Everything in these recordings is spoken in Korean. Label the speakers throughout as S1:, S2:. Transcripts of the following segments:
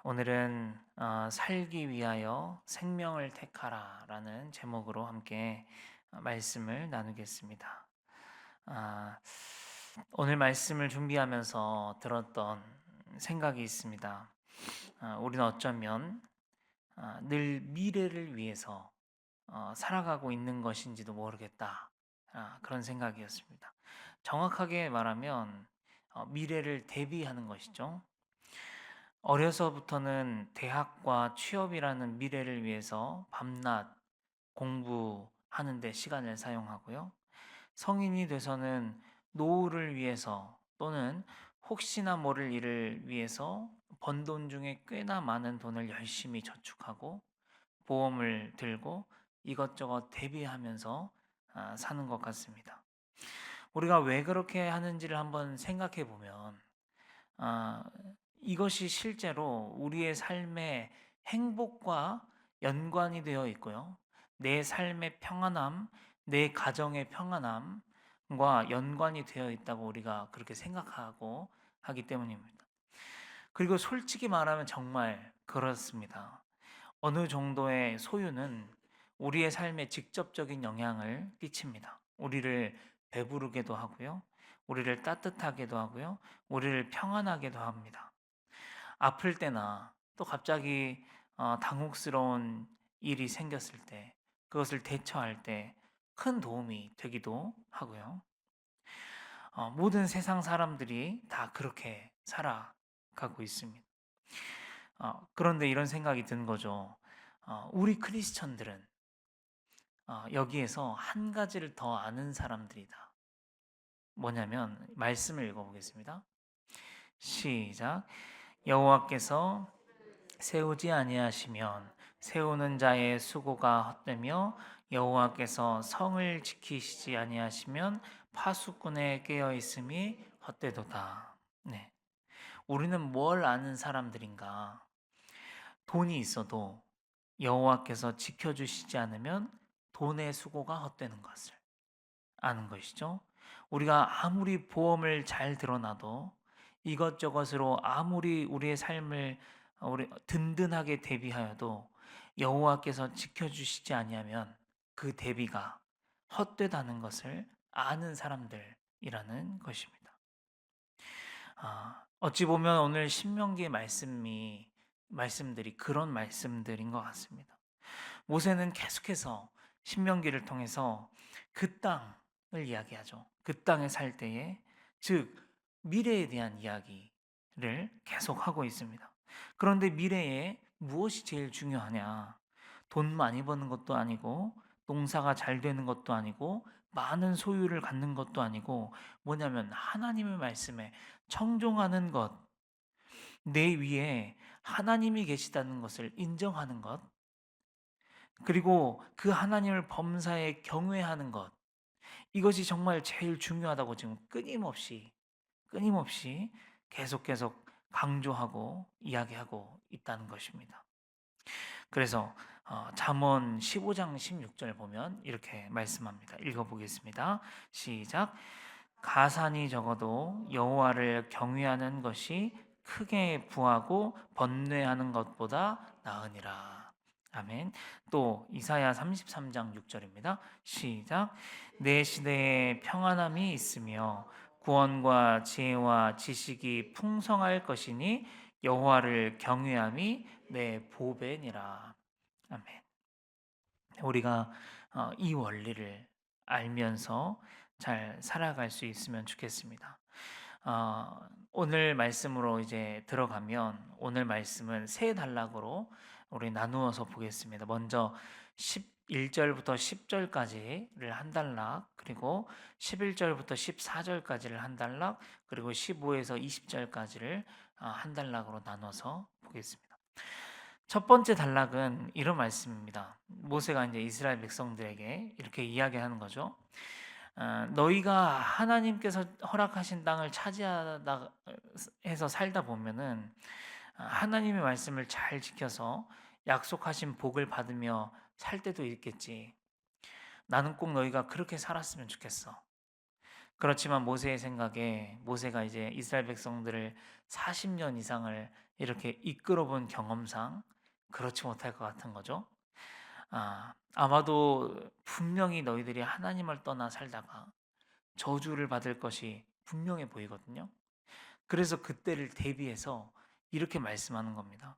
S1: 오늘은 살기 위하여 생명을 택하라라는 제목으로 함께 말씀을 나누겠습니다. 아, 오늘 말씀을 준비하면서 들었던 생각이 있습니다. 우리는 어쩌면 늘 미래를 위해서 살아가고 있는 것인지도 모르겠다. 그런 생각이었습니다. 정확하게 말하면 미래를 대비하는 것이죠. 어려서부터는 대학과 취업이라는 미래를 위해서 밤낮 공부하는 데 시간을 사용하고요. 성인이 돼서는 노후를 위해서 또는 혹시나 모를 일을 위해서 번 돈 중에 꽤나 많은 돈을 열심히 저축하고 보험을 들고 이것저것 대비하면서 사는 것 같습니다. 우리가 왜 그렇게 하는지를 한번 생각해 보면 아, 이것이 실제로 우리의 삶의 행복과 연관이 되어 있고요. 내 삶의 평안함, 내 가정의 평안함과 연관이 되어 있다고 우리가 그렇게 생각하고 하기 때문입니다. 그리고 솔직히 말하면 정말 그렇습니다. 어느 정도의 소유는 우리의 삶에 직접적인 영향을 끼칩니다. 우리를 배부르게도 하고요. 우리를 따뜻하게도 하고요. 우리를 평안하게도 합니다. 아플 때나 또 갑자기 당혹스러운 일이 생겼을 때 그것을 대처할 때 큰 도움이 되기도 하고요. 모든 세상 사람들이 다 그렇게 살아가고 있습니다. 그런데 이런 생각이 든 거죠. 우리 크리스천들은 여기에서 한 가지를 더 아는 사람들이다. 뭐냐면 말씀을 읽어보겠습니다. 시작. 여호와께서 세우지 아니하시면 세우는 자의 수고가 헛되며 여호와께서 성을 지키시지 아니하시면 파수꾼의 깨어 있음이 헛되도다. 네. 우리는 뭘 아는 사람들인가? 돈이 있어도 여호와께서 지켜주시지 않으면 돈의 수고가 헛되는 것을 아는 것이죠. 우리가 아무리 보험을 잘 들어놔도 이것저것으로 아무리 우리의 삶을 우리 든든하게 대비하여도 여호와께서 지켜주시지 아니하면 그 대비가 헛되다는 것을 아는 사람들이라는 것입니다. 어찌 보면 오늘 신명기의 말씀들이 그런 말씀들인 것 같습니다. 모세는 계속해서 신명기를 통해서 그 땅을 이야기하죠. 그 땅에 살 때에 즉 미래에 대한 이야기를 계속하고 있습니다. 그런데 미래에 무엇이 제일 중요하냐? 돈 많이 버는 것도 아니고 농사가 잘 되는 것도 아니고 많은 소유를 갖는 것도 아니고 뭐냐면 하나님의 말씀에 청종하는 것, 내 위에 하나님이 계시다는 것을 인정하는 것, 그리고 그 하나님을 범사에 경외하는 것, 이것이 정말 제일 중요하다고 지금 끊임없이 계속 강조하고 이야기하고 있다는 것입니다. 그래서 잠언 15장 16절 보면 이렇게 말씀합니다. 읽어보겠습니다. 시작. 가산이 적어도 여호와를 경외하는 것이 크게 부하고 번뇌하는 것보다 나으니라. 아멘. 또 이사야 33장 6절입니다. 시작. 내 시대에 평안함이 있으며 구원과 지혜와 지식이 풍성할 것이니 여호와를 경외함이 내 보배니라. 아멘. 우리가 이 원리를 알면서 잘 살아갈 수 있으면 좋겠습니다. 오늘 말씀으로 이제 들어가면 오늘 말씀은 세 단락으로 우리 나누어서 보겠습니다. 먼저 11절부터 10절까지를 한 단락, 그리고 11절부터 14절까지를 한 단락, 그리고 15에서 20절까지를 한 단락으로 나눠서 보겠습니다. 첫 번째 단락은 이런 말씀입니다. 모세가 이제 이스라엘 백성들에게 이렇게 이야기하는 거죠. 너희가 하나님께서 허락하신 땅을 차지하다 해서 살다 보면은 하나님의 말씀을 잘 지켜서 약속하신 복을 받으며 살 때도 있겠지. 나는 꼭 너희가 그렇게 살았으면 좋겠어. 그렇지만 모세의 생각에 모세가 이제 이스라엘 백성들을 40년 이상을 이렇게 이끌어 본 경험상 그렇지 못할 것 같은 거죠. 아마도 분명히 너희들이 하나님을 떠나 살다가 저주를 받을 것이 분명해 보이거든요. 그래서 그때를 대비해서 이렇게 말씀하는 겁니다.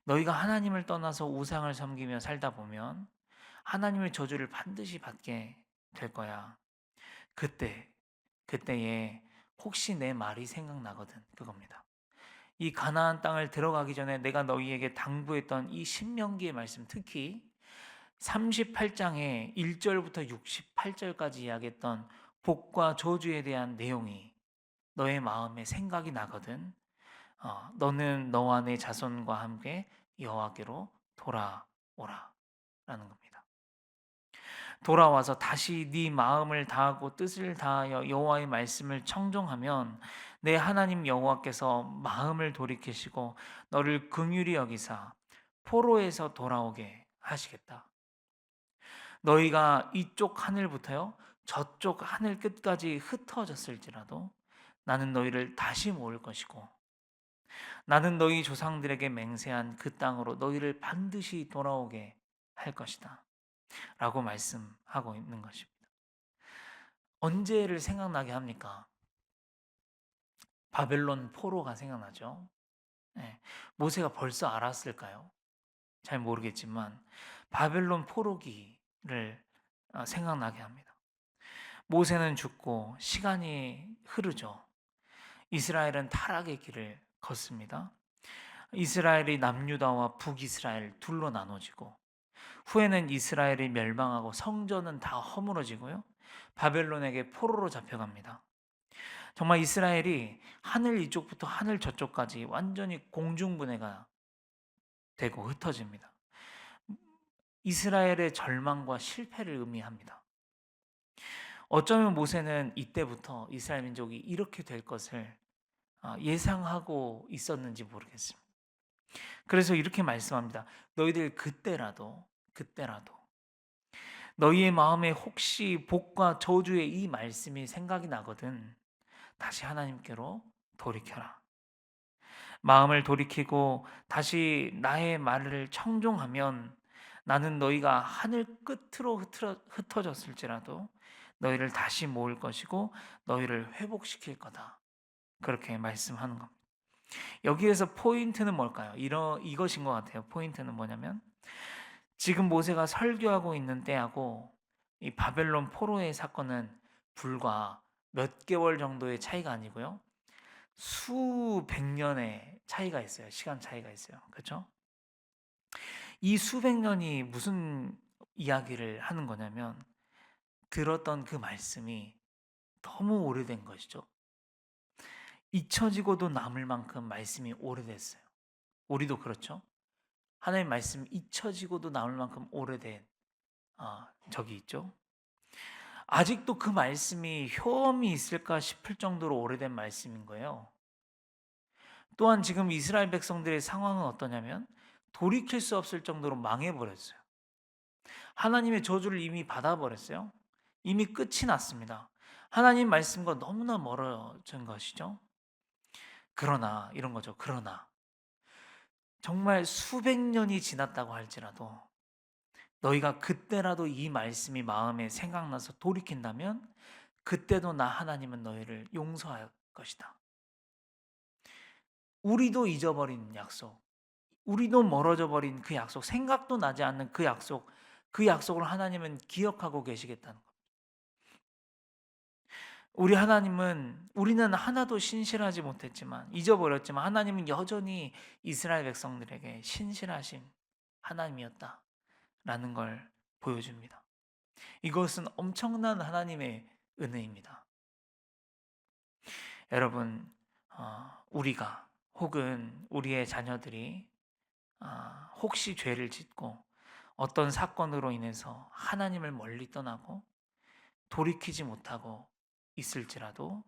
S1: 너희가 하나님을 떠나서 우상을 섬기며 살다 보면 하나님의 저주를 반드시 받게 될 거야. 그때, 그때에 혹시 내 말이 생각나거든. 그겁니다. 이 가나안 땅을 들어가기 전에 내가 너희에게 당부했던 이 신명기의 말씀, 특히 38장의 1절부터 68절까지 이야기했던 복과 저주에 대한 내용이 너의 마음에 생각이 나거든. 너는 너와 내 자손과 함께 여호와께로 돌아오라 라는 겁니다. 돌아와서 다시 네 마음을 다하고 뜻을 다하여 여호와의 말씀을 청종하면 내 하나님 여호와께서 마음을 돌이키시고 너를 긍휼히 여기사 포로에서 돌아오게 하시겠다. 너희가 이쪽 하늘부터요 저쪽 하늘 끝까지 흩어졌을지라도 나는 너희를 다시 모을 것이고 나는 너희 조상들에게 맹세한 그 땅으로 너희를 반드시 돌아오게 할 것이다. 라고 말씀하고 있는 것입니다. 언제를 생각나게 합니까? 바벨론 포로가 생각나죠. 네. 모세가 벌써 알았을까요? 잘 모르겠지만 바벨론 포로기를 생각나게 합니다. 모세는 죽고 시간이 흐르죠. 이스라엘은 타락의 길을 걷습니다. 이스라엘이 남유다와 북이스라엘 둘로 나눠지고 후에는 이스라엘이 멸망하고 성전은 다 허물어지고요. 바벨론에게 포로로 잡혀갑니다. 정말 이스라엘이 하늘 이쪽부터 하늘 저쪽까지 완전히 공중분해가 되고 흩어집니다. 이스라엘의 절망과 실패를 의미합니다. 어쩌면 모세는 이때부터 이스라엘 민족이 이렇게 될 것을 예상하고 있었는지 모르겠습니다. 그래서 이렇게 말씀합니다. 너희들 그때라도 너희의 마음에 혹시 복과 저주의 이 말씀이 생각이 나거든 다시 하나님께로 돌이켜라. 마음을 돌이키고 다시 나의 말을 청종하면 나는 너희가 하늘 끝으로 흩어졌을지라도 너희를 다시 모을 것이고 너희를 회복시킬 거다. 그렇게 말씀하는 겁니다. 여기에서 포인트는 뭘까요? 이것인 것 같아요. 포인트는 뭐냐면 지금 모세가 설교하고 있는 때하고 이 바벨론 포로의 사건은 불과 몇 개월 정도의 차이가 아니고요. 수백 년의 차이가 있어요. 시간 차이가 있어요. 그렇죠? 이 수백 년이 무슨 이야기를 하는 거냐면 들었던 그 말씀이 너무 오래된 것이죠. 잊혀지고도 남을 만큼 말씀이 오래됐어요. 우리도 그렇죠? 하나님 말씀 잊혀지고도 남을 만큼 오래된 적이 있죠. 아직도 그 말씀이 효험이 있을까 싶을 정도로 오래된 말씀인 거예요. 또한 지금 이스라엘 백성들의 상황은 어떠냐면 돌이킬 수 없을 정도로 망해버렸어요. 하나님의 저주를 이미 받아버렸어요. 이미 끝이 났습니다. 하나님 말씀과 너무나 멀어진 것이죠. 그러나 이런 거죠. 그러나 정말 수백 년이 지났다고 할지라도 너희가 그때라도 이 말씀이 마음에 생각나서 돌이킨다면 그때도 나 하나님은 너희를 용서할 것이다. 우리도 잊어버린 약속, 우리도 멀어져 버린 그 약속, 생각도 나지 않는 그 약속, 그 약속을 하나님은 기억하고 계시겠다는 것. 우리는 하나도 신실하지 못했지만, 잊어버렸지만, 하나님은 여전히 이스라엘 백성들에게 신실하신 하나님이었다라는 걸 보여줍니다. 이것은 엄청난 하나님의 은혜입니다. 여러분, 우리가 혹은 우리의 자녀들이 혹시 죄를 짓고 어떤 사건으로 인해서 하나님을 멀리 떠나고 돌이키지 못하고 있을지라도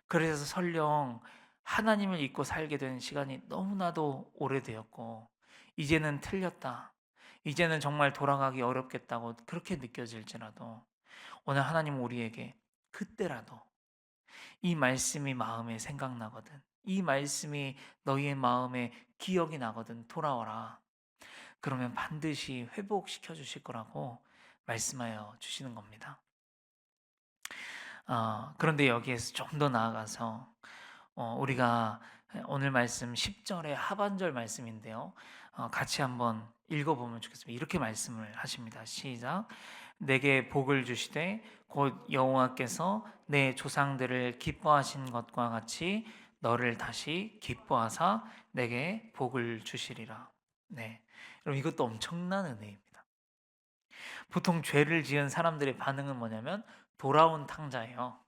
S1: 그래서 설령 하나님을 잊고 살게 된 시간이 너무나도 오래되었고 이제는 틀렸다. 이제는 정말 돌아가기 어렵겠다고 그렇게 느껴질지라도 오늘 하나님은 우리에게 그때라도 이 말씀이 마음에 생각나거든. 이 말씀이 너희의 마음에 기억이 나거든. 돌아와라. 그러면 반드시 회복시켜 주실 거라고 말씀하여 주시는 겁니다. 그런데 여기에서 좀 더 나아가서 우리가 오늘 말씀 10절의 하반절 말씀인데요. 같이 한번 읽어보면 좋겠습니다. 이렇게 말씀을 하십니다. 시작. 내게 복을 주시되 곧 여호와께서 내 조상들을 기뻐하신 것과 같이 너를 다시 기뻐하사 내게 복을 주시리라. 네, 여러분 이것도 엄청난 은혜입니다. 보통 죄를 지은 사람들의 반응은 뭐냐면 돌아온 탕자예요.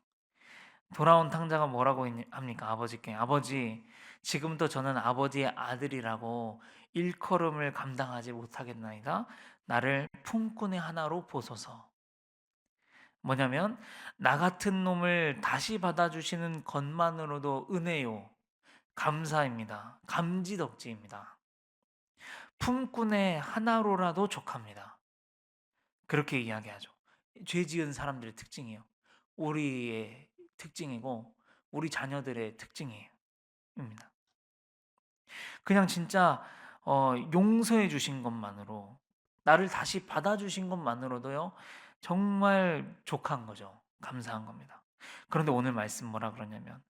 S1: 돌아온 탕자가 뭐라고 합니까? 아버지께 아버지, 지금도 저는 아버지의 아들이라고 일컬음을 감당하지 못하겠나이다. 나를 품꾼의 하나로 보소서. 뭐냐면 나 같은 놈을 다시 받아주시는 것만으로도 은혜요, 감사입니다. 감지덕지입니다. 품꾼의 하나로라도 족합니다. 그렇게 이야기하죠. 죄 지은 사람들의 특징이에요. 우리의 특징이고 우리 자녀들의 특징이에요. 입니다. 그냥 진짜 용서해 주신 것만으로, 나를 다시 받아주신 것만으로도요 정말 족한 거죠. 감사한 겁니다. 그런데 오늘 말씀 뭐라 그러냐면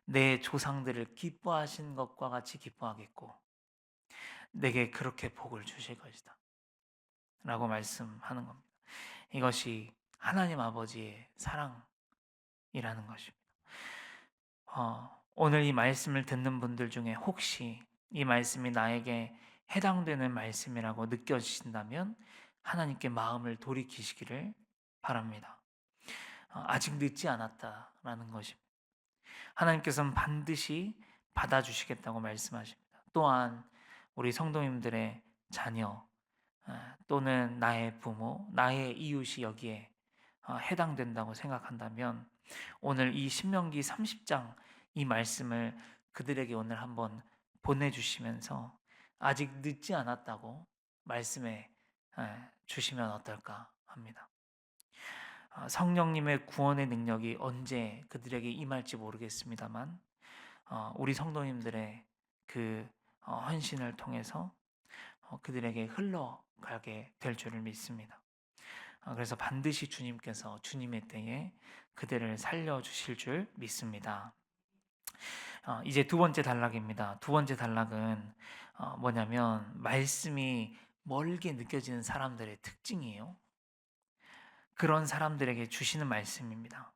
S1: 내 조상들을 기뻐하신 것과 같이 기뻐하겠고 내게 그렇게 복을 주실 것이다 라고 말씀하는 겁니다. 이것이 하나님 아버지의 사랑이라는 것입니다. 오늘 이 말씀을 듣는 분들 중에 혹시 이 말씀이 나에게 해당되는 말씀이라고 느껴지신다면 하나님께 마음을 돌이키시기를 바랍니다. 아직 늦지 않았다라는 것입니다. 하나님께서는 반드시 받아주시겠다고 말씀하십니다. 또한 우리 성도님들의 자녀 또는 나의 부모, 나의 이웃이 여기에 해당된다고 생각한다면 오늘 이 신명기 30장 이 말씀을 그들에게 오늘 한번 보내주시면서 아직 늦지 않았다고 말씀해 주시면 어떨까 합니다. 성령님의 구원의 능력이 언제 그들에게 임할지 모르겠습니다만 우리 성도님들의 그 헌신을 통해서 그들에게 흘러가게 될 줄을 믿습니다. 그래서 반드시 주님께서 주님의 때에 그들을 살려주실 줄 믿습니다. 이제 두 번째 단락입니다. 두 번째 단락은 뭐냐면 말씀이 멀게 느껴지는 사람들의 특징이에요. 그런 사람들에게 주시는 말씀입니다.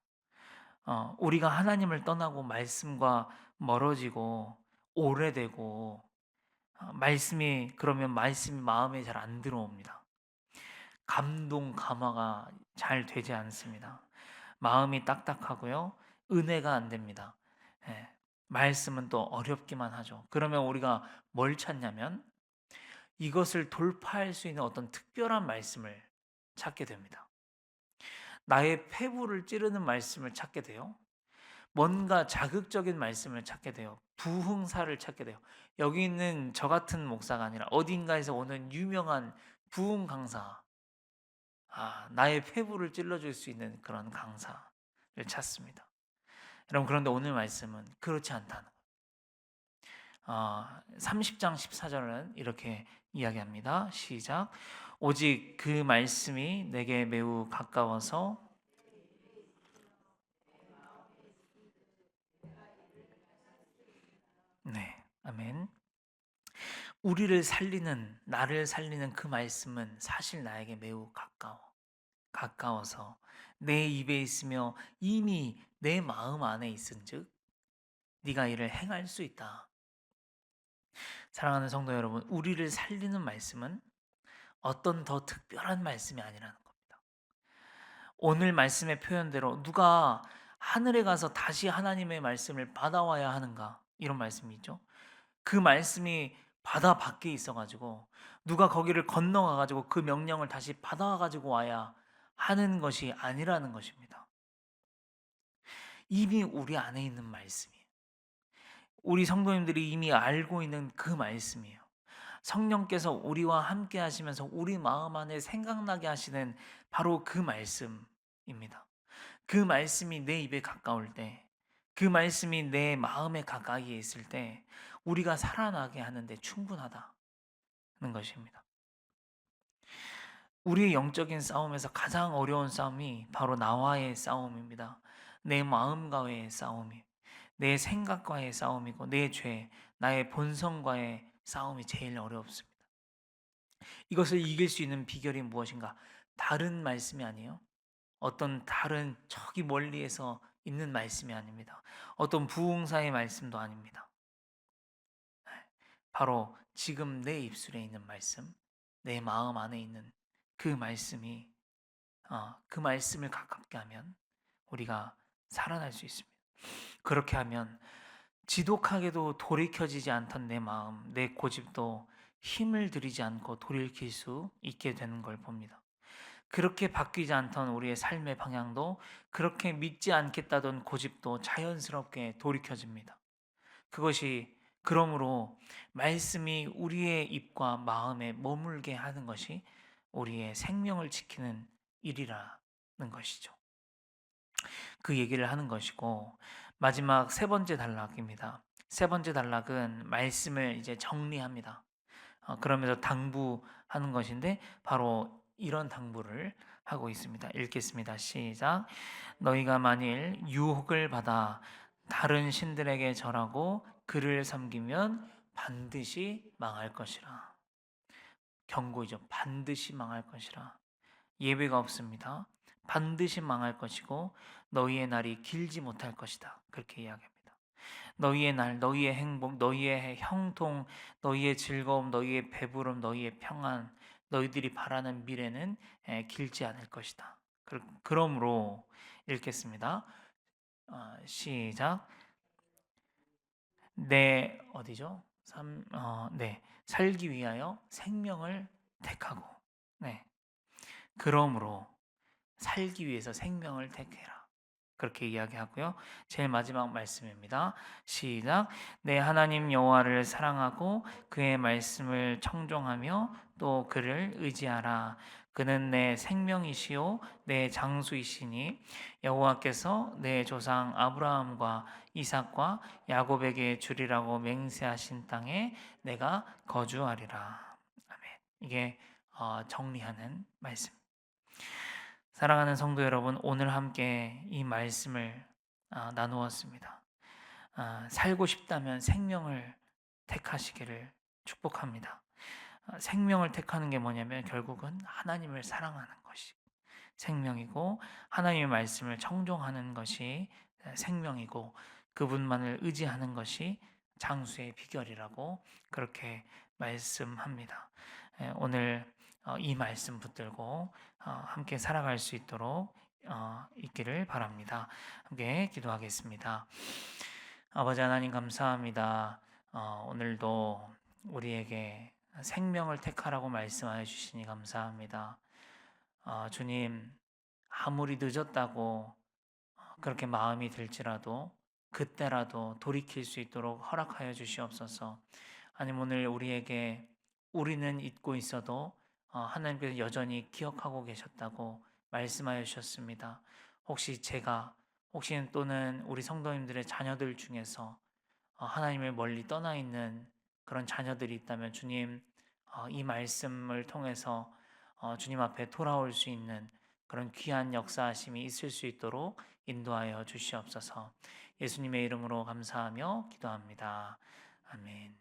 S1: 우리가 하나님을 떠나고 말씀과 멀어지고 오래되고 그러면 말씀이 마음에 잘 안 들어옵니다. 감동 감화가 잘 되지 않습니다. 마음이 딱딱하고요. 은혜가 안 됩니다. 예, 말씀은 또 어렵기만 하죠. 그러면 우리가 뭘 찾냐면 이것을 돌파할 수 있는 어떤 특별한 말씀을 찾게 됩니다. 나의 폐부를 찌르는 말씀을 찾게 돼요. 뭔가 자극적인 말씀을 찾게 돼요. 부흥사를 찾게 돼요. 여기 있는 저 같은 목사가 아니라 어딘가에서 오는 유명한 부흥 강사, 나의 폐부를 찔러줄 수 있는 그런 강사를 찾습니다. 여러분, 그런데 오늘 말씀은 그렇지 않다는 거예요. 30장 14절은 이렇게 이야기합니다. 시작. 오직 그 말씀이 내게 매우 가까워서 네, 아멘. 나를 살리는 그 말씀은 사실 나에게 매우 가까워서 내 입에 있으며 이미 내 마음 안에 있은즉 네가 이를 행할 수 있다. 사랑하는 성도 여러분, 우리를 살리는 말씀은 어떤 더 특별한 말씀이 아니라는 겁니다. 오늘 말씀의 표현대로 누가 하늘에 가서 다시 하나님의 말씀을 받아와야 하는가? 이런 말씀이 있죠. 그 말씀이 바다 밖에 있어가지고 누가 거기를 건너가가지고 그 명령을 다시 받아와가지고 와야 하는 것이 아니라는 것입니다. 이미 우리 안에 있는 말씀이에요. 우리 성도님들이 이미 알고 있는 그 말씀이에요. 성령께서 우리와 함께 하시면서 우리 마음 안에 생각나게 하시는 바로 그 말씀입니다. 그 말씀이 내 입에 가까울 때 그 말씀이 내 마음에 가까이에 있을 때 우리가 살아나게 하는데 충분하다는 것입니다. 우리의 영적인 싸움에서 가장 어려운 싸움이 바로 나와의 싸움입니다. 내 마음과의 싸움이, 내 생각과의 싸움이고, 내 죄, 나의 본성과의 싸움이 제일 어렵습니다. 이것을 이길 수 있는 비결이 무엇인가? 다른 말씀이 아니에요. 어떤 다른 저기 멀리에서 있는 말씀이 아닙니다. 어떤 부흥사의 말씀도 아닙니다. 바로 지금 내 입술에 있는 말씀, 내 마음 안에 있는 그 말씀이 그 말씀을 가깝게 하면 우리가 살아날 수 있습니다. 그렇게 하면 지독하게도 돌이켜지지 않던 내 마음, 내 고집도 힘을 들이지 않고 돌이킬 수 있게 되는 걸 봅니다. 그렇게 바뀌지 않던 우리의 삶의 방향도, 그렇게 믿지 않겠다던 고집도 자연스럽게 돌이켜집니다. 그것이, 그러므로 말씀이 우리의 입과 마음에 머물게 하는 것이 우리의 생명을 지키는 일이라는 것이죠. 그 얘기를 하는 것이고, 마지막 세 번째 단락입니다. 세 번째 단락은 말씀을 이제 정리합니다. 그러면서 당부하는 것인데 바로 이런 당부를 하고 있습니다. 읽겠습니다. 시작. 너희가 만일 유혹을 받아 다른 신들에게 절하고 그를 섬기면 반드시 망할 것이라. 경고이죠. 반드시 망할 것이라. 예외가 없습니다. 반드시 망할 것이고 너희의 날이 길지 못할 것이다. 그렇게 이야기합니다. 너희의 날, 너희의 행복, 너희의 형통, 너희의 즐거움, 너희의 배부름, 너희의 평안, 너희들이 바라는 미래는 길지 않을 것이다. 그러므로 읽겠습니다. 시작. 내 어디죠? 네. 살기 위하여 생명을 택하고. 네. 그러므로 살기 위해서 생명을 택해라. 그렇게 이야기하고요. 제일 마지막 말씀입니다. 시작. 내 하나님 여호와를 사랑하고 그의 말씀을 청종하며 또 그를 의지하라. 그는 내 생명이시요 내 장수이시니 여호와께서 내 조상 아브라함과 이삭과 야곱에게 주리라고 맹세하신 땅에 내가 거주하리라. 아멘. 이게 정리하는 말씀. 사랑하는 성도 여러분, 오늘 함께 이 말씀을 나누었습니다. 살고 싶다면 생명을 택하시기를 축복합니다. 생명을 택하는 게 뭐냐면 결국은 하나님을 사랑하는 것이 생명이고, 하나님의 말씀을 청종하는 것이 생명이고, 그분만을 의지하는 것이 장수의 비결이라고 그렇게 말씀합니다. 오늘 이 말씀 붙들고 함께 살아갈 수 있도록 있기를 바랍니다. 함께 기도하겠습니다. 아버지 하나님 감사합니다. 오늘도 우리에게 생명을 택하라고 말씀하여 주시니 감사합니다. 주님, 아무리 늦었다고 그렇게 마음이 들지라도 그때라도 돌이킬 수 있도록 허락하여 주시옵소서. 아님 오늘 우리에게 우리는 잊고 있어도 하나님께서 여전히 기억하고 계셨다고 말씀하여 주셨습니다. 혹시 또는 우리 성도님들의 자녀들 중에서 하나님을 멀리 떠나 있는 그런 자녀들이 있다면 주님, 이 말씀을 통해서 주님 앞에 돌아올 수 있는 그런 귀한 역사하심이 있을 수 있도록 인도하여 주시옵소서. 예수님의 이름으로 감사하며 기도합니다. 아멘.